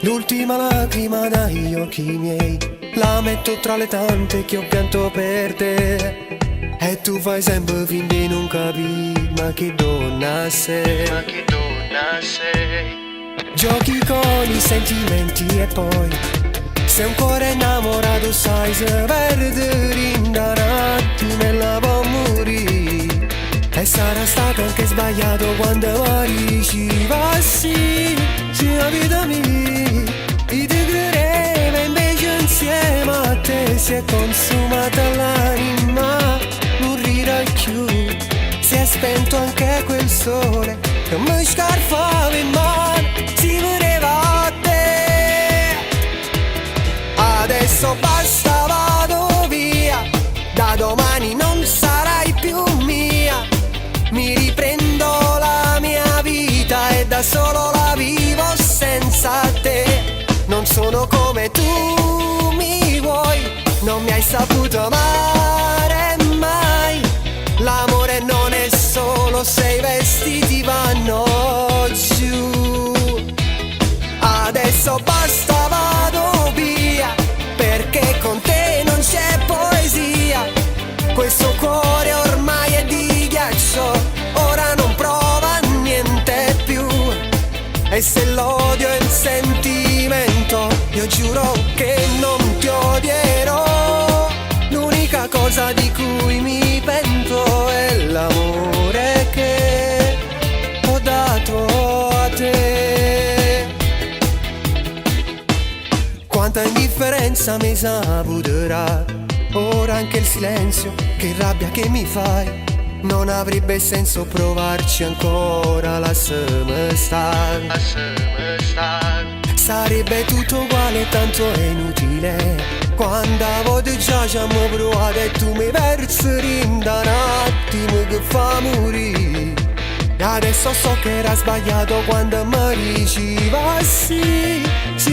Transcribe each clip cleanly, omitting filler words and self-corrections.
L'ultima lacrima dagli occhi miei la metto tra le tante che ho pianto per te. E tu fai sempre finta di non capire, ma che donna sei, ma che donna sei. Giochi con i sentimenti e poi se un cuore innamorato sai se perde rindanati me la può morire. E sarà stato anche sbagliato quando mi diceva sì, la vita mia, io ti credevo invece insieme a te si è consumata l'anima, non rirà più, si è spento anche quel sole che mi scarfava in mano, si voleva a te. Adesso basta, vado via, da domani non sarai più mia. Mi riprendo la mia vita e da solo la vivo senza te. Non sono come tu mi vuoi, non mi hai saputo amare mai. L'amore non è solo se i vestiti vanno giù. Adesso basta, vado via, perché con te non c'è poesia. Questo cuore ormai è di ghiaccio, ora non prova niente più. E se l'odio è il sentimento, io giuro che non ti odierò. L'unica cosa di cui mi pento è l'amore che ho dato a te. Quanta indifferenza mi saputerà, ora anche il silenzio, che rabbia che mi fai. Non avrebbe senso provarci ancora, lasciami stare. Sarebbe tutto uguale, tanto è inutile. Quando a volte già ci abbiamo provato e tu mi versi in da un attimo che fa morire. E adesso so che era sbagliato quando mi diceva sì,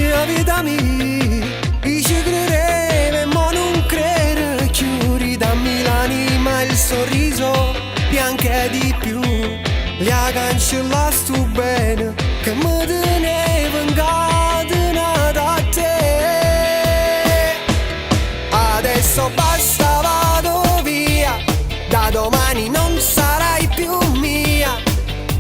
la vita mia, io ci credevo e mo non credo più. Ridammi l'anima e il sorriso e anche di più. Li ha cancellato bene che mi tenevo incatenato a te. Adesso basta, vado via, da domani non sarai più mia.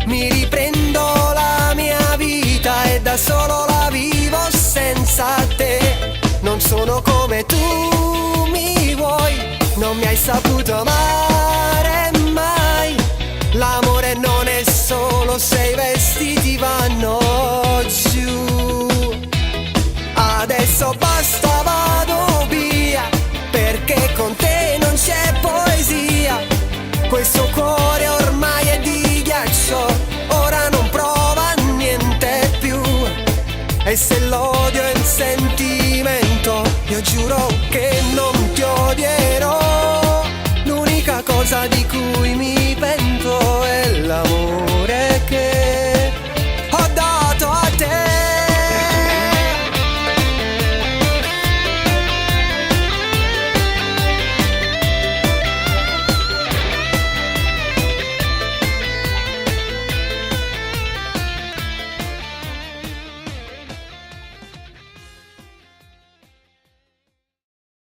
Mi riprendo la mia vita e da solo la vivo senza te. Non sono come tu mi vuoi, non mi hai saputo amare mai. L'amore non è solo se i vestiti vanno giù. Adesso basta, vado via, perché con te non c'è poesia. Questo cuore ormai è di ghiaccio, ora non prova niente più. E se l'odio è il sentimento, io giuro